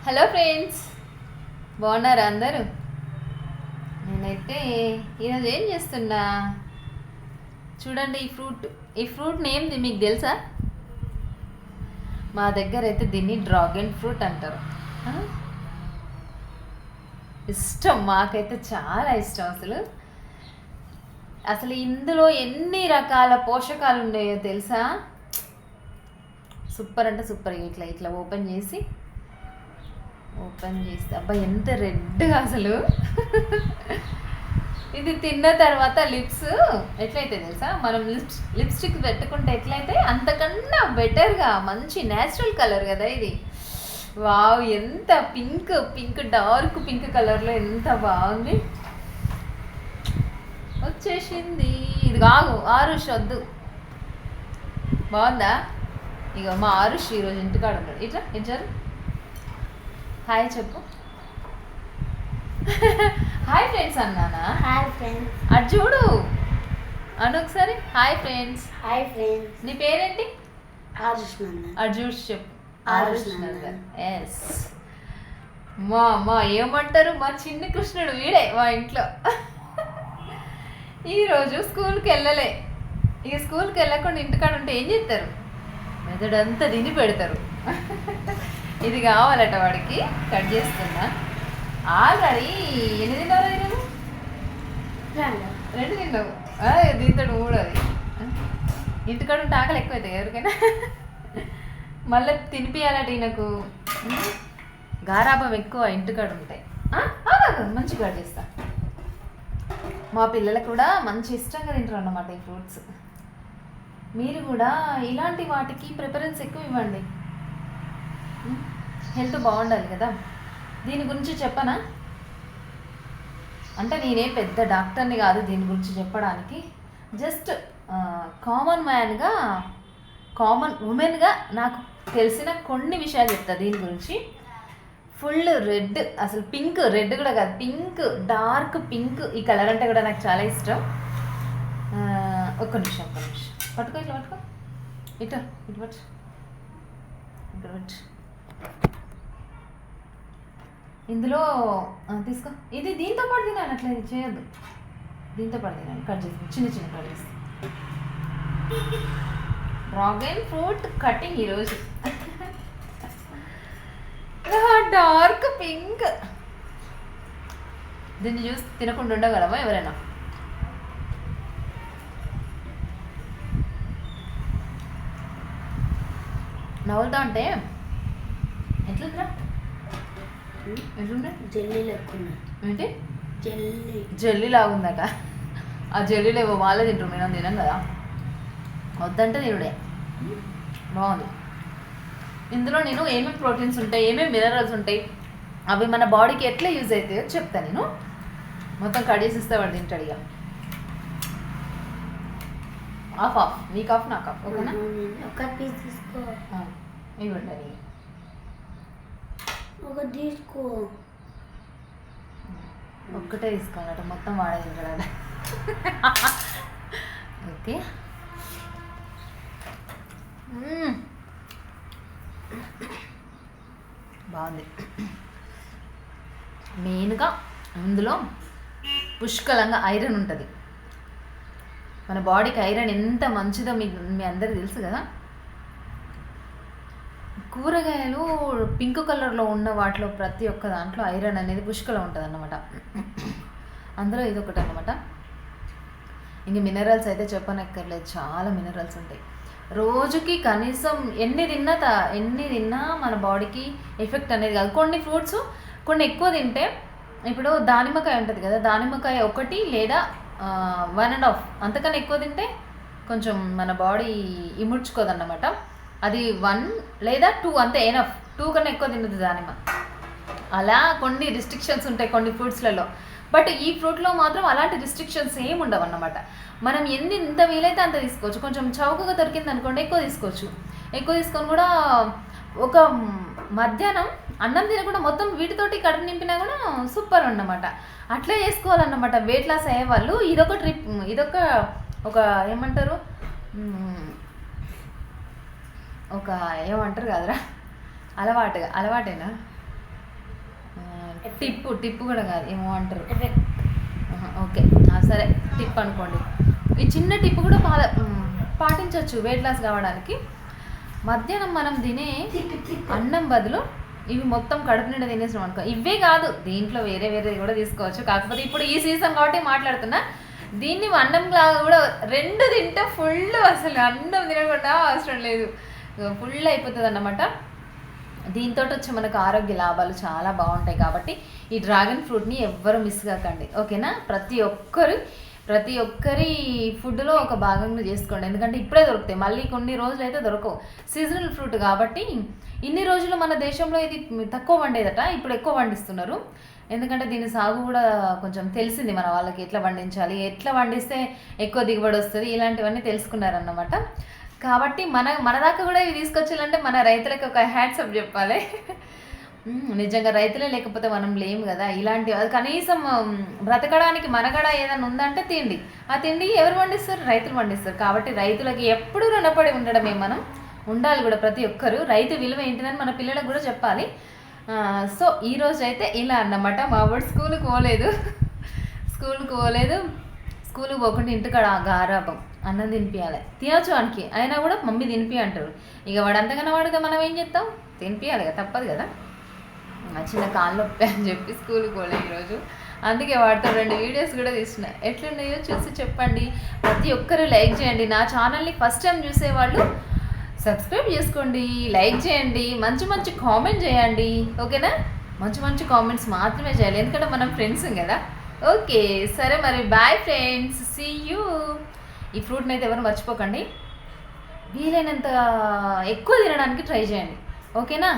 Hello friends, బాగున్నారా అందరూ? నేనైతే ఈరోజు ఏం చేస్తున్నా చూడండి. ఈ ఫ్రూట్ నేమ్ది మీకు తెలుసా? మా దగ్గర అయితే దీన్ని డ్రాగన్ ఫ్రూట్ అంటారు. ఆ? ఇష్టం, మాకైతే చాలా ఇష్టం. అసలు అసలు ఇందులో ఎన్ని రకాల పోషకాలు ఉన్నాయో తెలుసా? సూపర్ అంటే సూపర్. ఇట్లా ఇట్లా ఓపెన్ చేస్తే అబ్బా ఎంత రెడ్గా అసలు. ఇది తిన్న తర్వాత లిప్స్ ఎట్లయితే తెలుసా, మనం లిప్స్టిక్ పెట్టుకుంటే ఎట్లయితే అంతకన్నా బెటర్గా మంచి న్యాచురల్ కలర్ కదా ఇది. వావ్, ఎంత పింక్ డార్క్ పింక్ కలర్లో ఎంత బాగుంది. వచ్చేసింది. ఇది కాదు ఆరుష్, వద్దు. బాగుందా? ఇక మా ఆరుష్ ఈరోజు ఇంటికాడ ఉన్నాడు. ఇట్లా ఇచ్చారు. హాయ్ చెప్పు. హాయ్ ఫ్రెండ్స్ అన్నానా? Hi friends. అటు చూడు అను ఒకసారి. Hi friends. Hi friends. నీ పేరేంటి? ఆరుష్ నందన్. అటు చూసి చెప్పు. ఆరుష్ నందన్. ఎస్. మా ఏమంటారు, మా చిన్ని కృష్ణుడు వీడే మా ఇంట్లో. ఈరోజు స్కూల్కి వెళ్ళలే. ఇక స్కూల్కి వెళ్ళకుండా ఇంటికాడ ఉంటే ఏం చేస్తారు? మెదడంతా తిని పెడతారు. ఇది కావాలట వాడికి. కట్ చేస్తున్నా. ఆల్రెడీ ఎన్ని తిన్నావు? రెండు తిన్నావు. దీంతో మూడు. అది ఇంటికాడ ఉంటే ఆకలి ఎక్కువైతాయి ఎవరికైనా. మళ్ళీ తినిపియాలట ఈయనకు. గారాబం ఎక్కువ ఇంటికాడ ఉంటాయి. మంచిగా కట్ చేస్తా. మా పిల్లలు కూడా మంచి ఇష్టంగా తింటారు అన్నమాట ఈ ఫ్రూట్స్. మీరు కూడా ఇలాంటి వాటికి ప్రిఫరెన్స్ ఎక్కువ ఇవ్వండి. హెల్త్ బాగుండాలి కదా. దీని గురించి చెప్పనా అంటే నేనేం పెద్ద డాక్టర్ని కాదు దీని గురించి చెప్పడానికి. జస్ట్ కామన్ మ్యాన్గా, కామన్ ఉమెన్గా నాకు తెలిసిన కొన్ని విషయాలు చెప్తా దీని గురించి. ఫుల్ రెడ్, అసలు పింక్, రెడ్ కూడా కాదు, పింక్, డార్క్ పింక్. ఈ కలర్ అంటే కూడా నాకు చాలా ఇష్టం. ఒక్క నిమిషం పట్టుకో. ఇట్లా పట్టుకో. ఇటు పట్టు. ఇక్కడ పట్టు. ఇందులో తీసుకో. ఇది దీంతో పాటు తినాలి, అట్లా ఇది చేయొద్దు. దీంతో పాటు తినాలి. కట్ చేసి చిన్న కట్ చేసి. డ్రాగన్ ఫ్రూట్ కటింగ్ ఈరోజు. Dark pink. దీన్ని చూసి తినకుండా ఉండగలవా ఎవరైనా? నవ్వులుతా అంటే ఎట్లుందా? ఎట్లుండే? జెల్లీ లెక్కున్నా. ఏంటి జెల్లీ లాగుందాక? ఆ జెల్లీలో ఏవో వాళ్ళే తింటారు, మేము తినాం కదా. వద్దంటే తినుడే. బాగుంది. ఇందులో నేను ఏమేమి ప్రోటీన్స్ ఉంటాయి, ఏమేమి మినరల్స్ ఉంటాయి, అవి మన బాడీకి ఎట్లా యూజ్ అవుతాయో చెప్తాను. నేను మొత్తం కడిగేసి ఇస్తే వాడు తింటాడు. ఇక ఆఫ్ నీకు ఆఫ్ నాకు ఆఫ్. ఓకేనా? ఒక పీస్ తీసుకో. ఇవ్వండి. అది ఒక తీసుకో. ఒక్కటే తీసుకోవాలట, మొత్తం వాడే తింటాడట. ఓకే. బాగుంది. మెయిన్గా ఇందులో పుష్కలంగా ఐరన్ ఉంటుంది. మన బాడీకి ఐరన్ ఎంత మంచిదో మీ అందరికీ తెలుసు కదా. కూరగాయలు పింక్ కలర్లో ఉన్న వాటిలో ప్రతి ఒక్క దాంట్లో ఐరన్ అనేది పుష్కలం ఉంటుంది అన్నమాట. అందులో ఇది ఒకటి అన్నమాట. ఇంక మినరల్స్ అయితే చెప్పనక్కర్లేదు, చాలా మినరల్స్ ఉంటాయి. రోజుకి కనీసం ఎన్ని తిన్నా మన బాడీకి ఎఫెక్ట్ అనేది కాదు. కొన్ని ఫ్రూట్స్ కొన్ని ఎక్కువ తింటే, ఇప్పుడు దానిమ్మకాయ ఉంటుంది కదా, దానిమ్మకాయ ఒకటి లేదా 1.5 అంతకన్నా ఎక్కువ తింటే కొంచెం మన బాడీ ఇముడ్చుకోదన్నమాట. అది 1 లేదా 2 అంతే ఎనఫ్. 2 కన్నా ఎక్కువ తినదు దానిమ్మ. అలా కొన్ని రిస్ట్రిక్షన్స్ ఉంటాయి కొన్ని ఫ్రూట్స్లలో. బట్ ఈ ఫ్రూట్లో మాత్రం అలాంటి రిస్ట్రిక్షన్స్ ఏమి ఉండవు అన్నమాట. మనం ఎంత వీలైతే అంత తీసుకోవచ్చు. కొంచెం చౌకగా దొరికింది అనుకోండి ఎక్కువ తీసుకోవచ్చు. ఎక్కువ తీసుకొని కూడా ఒక మధ్యాహ్నం అన్నం తినకుండా మొత్తం వీటితోటి కడుపు నింపినా కూడా సూపర్ అన్నమాట. అట్లే చేసుకోవాలన్నమాట వెయిట్ లాస్ అయ్యే వాళ్ళు. ఇదొక ఒక ఏమంటారు, ఒక ఏమంటారు కదరా, అలవాటేనా టిప్పు కూడా కాదు, ఏమో అంటారు. ఎఫెక్ట్. ఓకే, సరే టిప్ అనుకోండి. ఈ చిన్న టిప్ కూడా పాటించవచ్చు వెయిట్ లాస్ కావడానికి. మధ్యాహ్నం మనం తినే అన్నం బదులు ఇవి మొత్తం కడుపు నిండా తినేసాం అనుకో. ఇవే కాదు, దీంట్లో వేరే కూడా తీసుకోవచ్చు. కాకపోతే ఇప్పుడు ఈ సీజన్ కాబట్టి మాట్లాడుతున్నా. దీన్ని అన్నంలా కూడా 2 తింటే ఫుల్, అసలు అన్నం తినకుండా అవసరం లేదు, ఫుల్ అయిపోతుంది అన్నమాట. దీంతో వచ్చి మనకు ఆరోగ్య లాభాలు చాలా బాగుంటాయి. కాబట్టి ఈ డ్రాగన్ ఫ్రూట్ని ఎవ్వరు మిస్ కాకండి, ఓకేనా? ప్రతి ఒక్కరి ఫుడ్లో ఒక భాగంగా చేసుకోండి. ఎందుకంటే ఇప్పుడే దొరుకుతాయి, మళ్ళీ కొన్ని రోజులు అయితే దొరకవు. సీజనల్ ఫ్రూట్ కాబట్టి ఇన్ని రోజులు మన దేశంలో ఇది తక్కువ వండేదట, ఇప్పుడు ఎక్కువ పండిస్తున్నారు. ఎందుకంటే దీని సాగు కూడా కొంచెం తెలిసింది మన వాళ్ళకి, ఎట్లా పండించాలి, ఎట్లా పండిస్తే ఎక్కువ దిగుబడి వస్తుంది, ఇలాంటివన్నీ తెలుసుకున్నారన్నమాట. కాబట్టి మన దాకా కూడా ఇవి తీసుకొచ్చాలంటే మన రైతులకు ఒక హ్యాట్సప్ చెప్పాలి. నిజంగా రైతులే లేకపోతే మనం లేము కదా. ఇలాంటి కనీసం బ్రతకడానికి మనగడ ఏదైనా ఉందంటే తిండి. ఆ తిండి ఎవరు పండిస్తారు? రైతులు పండిస్తారు. కాబట్టి రైతులకి ఎప్పుడూ రుణపడి ఉండడమే మనం ఉండాలి కూడా. ప్రతి ఒక్కరు రైతు విలువ ఏంటిదని మన పిల్లలకు కూడా చెప్పాలి. సో ఈరోజు అయితే ఇలా అన్నమాట. మా వాడు స్కూల్కి పోలేదు, స్కూల్కి పోకుండా ఇంటికాడ గారాబం, అన్నం తినిపించాలి. తినొచ్చు వానికి, అయినా కూడా మమ్మీ తినిపి అంటారు. ఇక వాడు అంతగానో వాడుగా మనం ఏం చేస్తాం, తినిపించాలి కదా, తప్పదు కదా. చిన్న కాళ్ళు నొప్పి అని చెప్పి స్కూల్కి పోలేదు ఈరోజు. అందుకే వాటితో 2 వీడియోస్ కూడా తీసిన. ఎట్లున్నాయో చూసి చెప్పండి. ప్రతి ఒక్కరు లైక్ చేయండి. నా ఛానల్ని ఫస్ట్ టైం చూసేవాళ్ళు సబ్స్క్రైబ్ చేసుకోండి, లైక్ చేయండి, మంచి కామెంట్ చేయండి, ఓకేనా? మంచి కామెంట్స్ మాత్రమే చేయాలి, ఎందుకంటే మనం ఫ్రెండ్స్ కదా. ఓకే, సరే మరి, బాయ్ ఫ్రెండ్స్, సీ యూ. ఈ ఫ్రూట్ని అయితే ఎవరు మర్చిపోకండి. వీలైనంత ఎక్కువ తినడానికి ట్రై చేయండి, ఓకేనా?